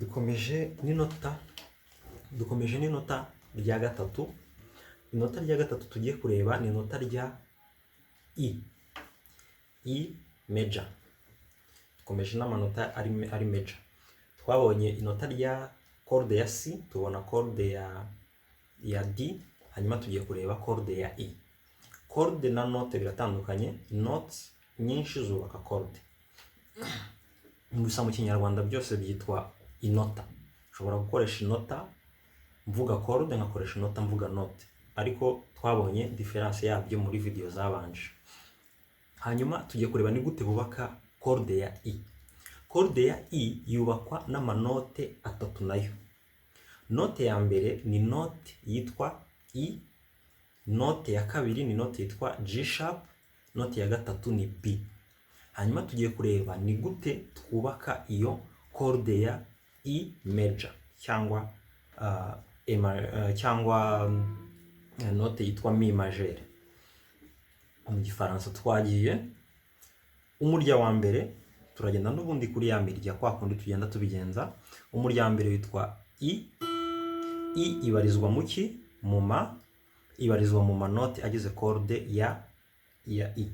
dukomeje n'inota rya gatatu. Inota rya gatatu tugiye kureba ni inota rya E major. Dukomeje n'amanota ari major. Twabonye inota rya chord ya C, tubona chord ya D, hanyuma tugiye kureba chord ya E. Chord na note biratandukanye. Notes nyinshi zubaka chord. Gusa mu Kinyarwanda byose byitwa inota. Ushobora gukoresha inota mvuga chord, ngakoresha inota mvuga note, ariko twabonye difference yabyo muri video zabanje. Hanyuma tugiye kureba ni gute bubaka chord ya E. Chord ya E yubakwa n'amanote atatu nayo. Note ya mbere ni note yitwa E, note ya kabiri ni note yitwa G sharp, note ya gatatu ni B. Hanyuma tugiye kureba ni gute twubaka iyo chord ya E major cyangwa note yitwa Mi majeur. Mu Gifaransa twagiye umurya wa mbere, turagenda n'ubundi kuri ya mirya kwa kundi tugenda tubigenza. Umurya wa mbere witwa E. E ibarizwa mu ki? Mu ma. Ibarizwa mu manote agize chord ya E.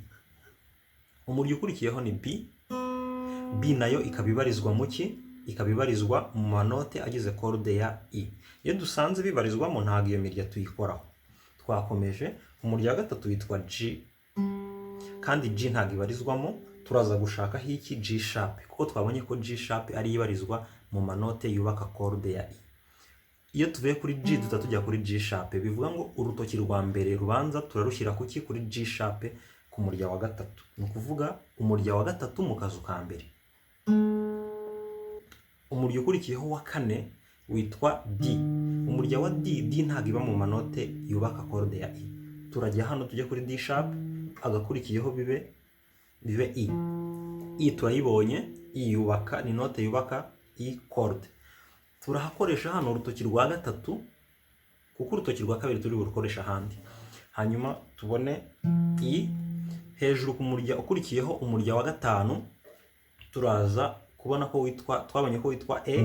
Umurya ukurikiyeho ni B. B nayo ikabibarizwa mu ki? Ikabibarizwa mu manote agize chord ya E. Iyo dusanze bibarizwamo ntago iyo mirya tuyikoraho. Twakomeje. Umurya wa gatatu witwa G, kandi G ntago ibarizwamo. Turaza gushaka hiki G sharp, kuko twabonye ko G sharp ari ibarizwa mu manote yubaka chord ya E. Iyo tuvuye kuri G tujya kuri G sharp, bivuga ngo urutoki rwa mbere rubanza turarushyira kuki? Kuri G sharp, ku murya wa gatatu. Ni ukuvuga umurya wa gatatu mu kazu ka mbere. Umurya ukurikiyeho wa kane witwa D. Umurya wa D ntago iba mu manote yubaka chord ya E. Turajya hano tujye kuri D sharp, agakurikiyeho bibe E. E turayibonye, E yubaka ni note yubaka E chord. Turahakoresha hano urutoki rwa gatatu, kuko urutoki rwa kabiri turi burukoresha ahandi. Hanyuma tubone E. Hejuru ku murya ukurikiyeho umurya wa gatanu turaza kubona ko twabonye ko witwa E.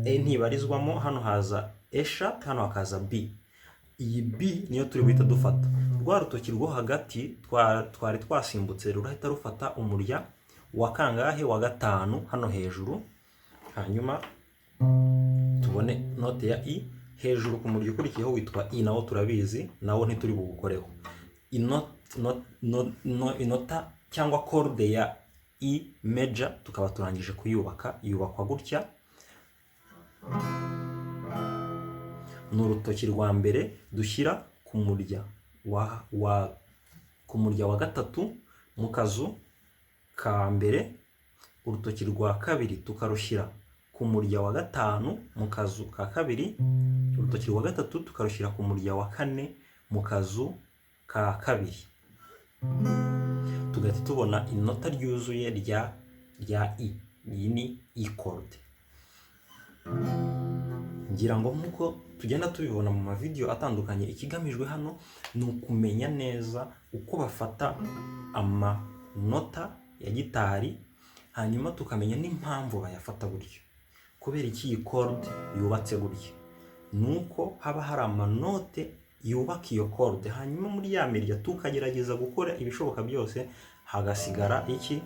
E ntibarizwamo, hano haza E sharp, hano hakaza B. Iyi B niyo turi guhita dufata. Rwa rutoki rwo hagati twari twasimbutse rurahita rufata umurya wa kangahe? Wa gatanu hano hejuru. Hanyuma tubone note ya E. Hejuru ku murya ukurikiyeho witwa E, nawo turabizi, nawo ntituri bugukoreho. Inota cyangwa chord ya E major tukaba turangije kuyubaka. Yubakwa gutya. Ni urutoki rwa mbere dushyira ku murya wa gatatu mu kazu ka mbere. Urutoki rwa kabiri tukarushyira ku murya wa gatanu mu kazu ka kabiri. Urutoki rwa gatatu tukarushyira ku murya wa kane mu kazu ka kabiri. Tugahita tubona inota ryuzuye rya E. Iyi ni E chord. Ngira ngo nkuko tugenda tubibona mu mavideo atandukanye, ikigamijwe hano ni ukumenya neza uko bafata amanota ya gitari, hanyuma tukamenya n'impamvu bayafata gutyo. Kubera iki iyi chord yubatse gutyo? Nuko haba hari amanote yubaka iyo chord, hanyuma muri ya mirya tukagerageza gukora ibishoboka byose hagasigara iki?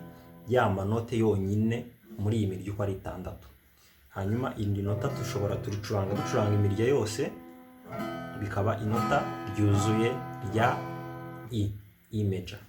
Ya manote yonyine muri iyi mirya uko ari 6. Hanyuma indi nota ducuranga imirya yose, bikaba inota ryuzuye rya E major.